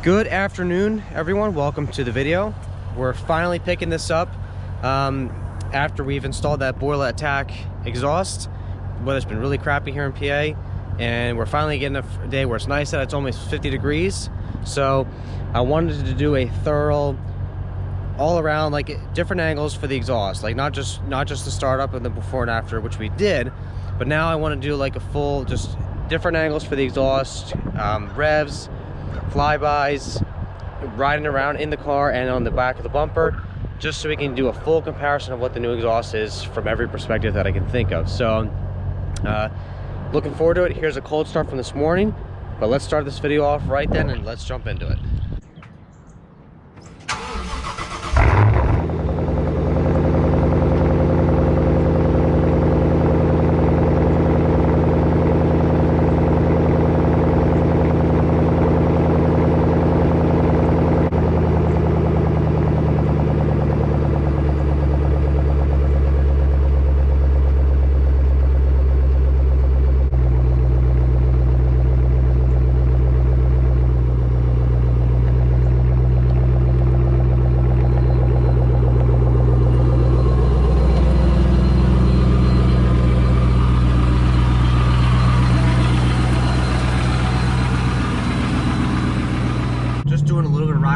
Good afternoon, everyone. Welcome to the video. We're finally picking this up after we've installed that Borla Atak exhaust. Weather's been really crappy here in PA, and we're finally getting a day where it's nice out. It's almost 50 degrees. So I wanted to do a thorough, all around, like different angles for the exhaust, like not just the startup and the before and after, which we did, but now I want to do like a full, just different angles for the exhaust, revs, flybys, riding around in the car and on the back of the bumper, just so we can do a full comparison of what the new exhaust is from every perspective that I can think of. So looking forward to it. Here's a cold start from this morning, but let's start this video off right then and let's jump into it.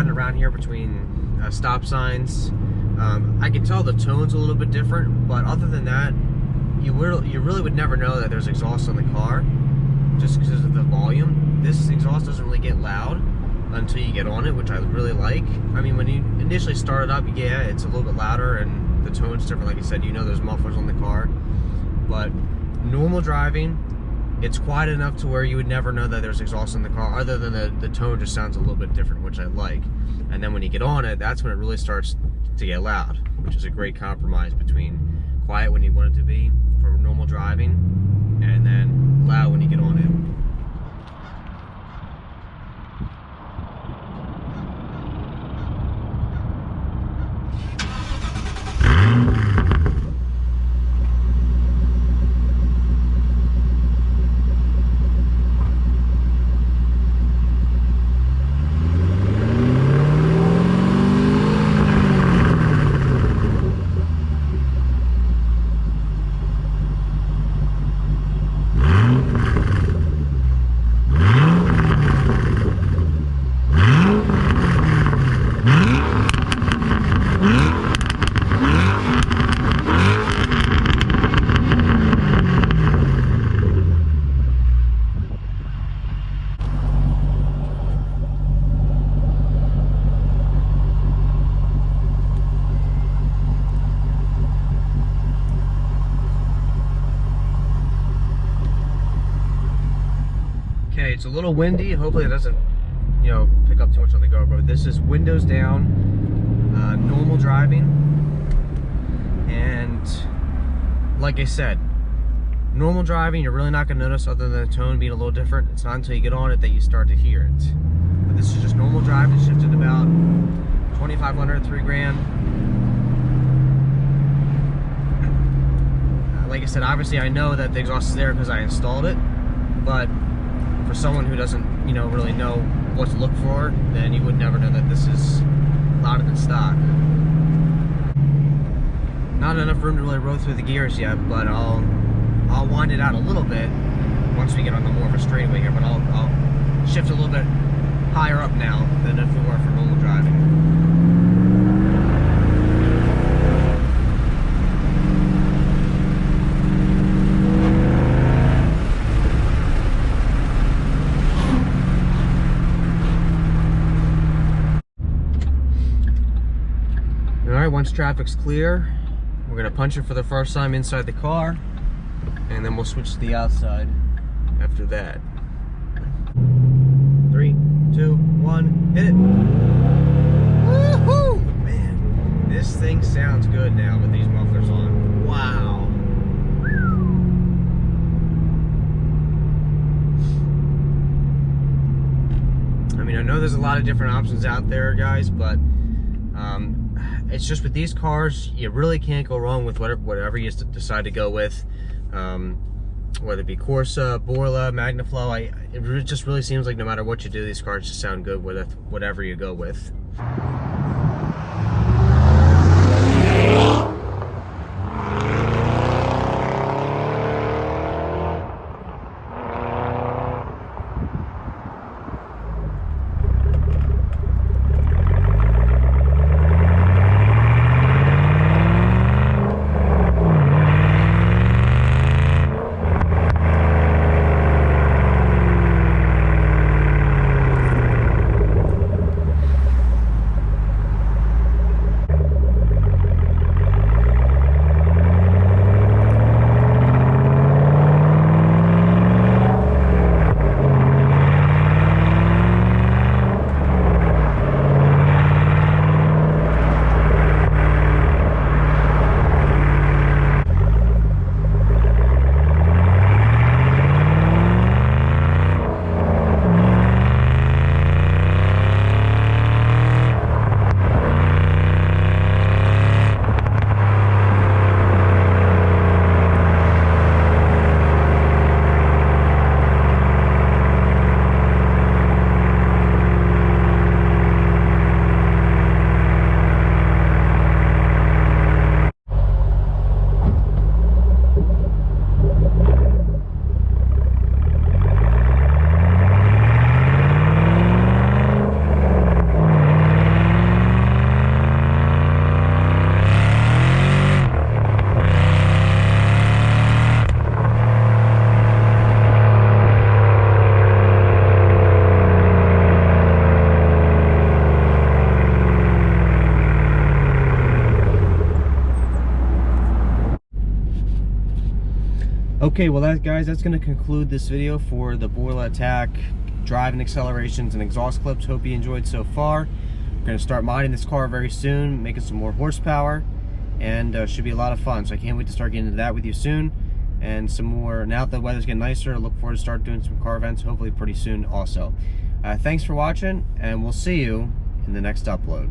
Around here between stop signs, I can tell the tone's a little bit different, but other than that, you really would never know that there's exhaust on the car just because of the volume. This exhaust doesn't really get loud until you get on it, which I really like. I mean, when you initially start it up, yeah, it's a little bit louder and the tone's different. Like I said, you know there's mufflers on the car, but normal driving, it's quiet enough to where you would never know that there's exhaust in the car, other than the tone just sounds a little bit different, which I like. And then when you get on it, that's when it really starts to get loud, which is a great compromise between quiet when you want it to be for normal driving, and then loud when you get on it. Okay, it's a little windy. Hopefully it doesn't, pick up too much on the GoPro. This is windows down, normal driving, and like I said, normal driving, you're really not going to notice other than the tone being a little different. It's not until you get on it that you start to hear it. But this is just normal driving, shifted about 2,500, 3 grand. Like I said, obviously I know that the exhaust is there because I installed it, but for someone who doesn't, really know what to look for, then you would never know that this is louder than stock. Not enough room to really roll through the gears yet, but I'll wind it out a little bit once we get on the more of a straightaway here. But I'll shift a little bit higher up now than if we were for normal driving. Alright, once traffic's clear, we're going to punch it for the first time inside the car, and then we'll switch to the outside after that. 3, 2, 1, hit it! Woohoo! Man, this thing sounds good now with these mufflers on. Wow! I mean, I know there's a lot of different options out there, guys, but it's just with these cars, you really can't go wrong with whatever you decide to go with. whether it be Corsa, Borla, Magnaflow. It just really seems like no matter what you do, these cars just sound good with whatever you go with. Okay, well guys, that's going to conclude this video for the Borla Atak drive and accelerations and exhaust clips. Hope you enjoyed so far. We're going to start modding this car very soon, making some more horsepower, and should be a lot of fun. So I can't wait to start getting into that with you soon. And some more, now that the weather's getting nicer, I look forward to start doing some car events hopefully pretty soon also. Thanks for watching, and we'll see you in the next upload.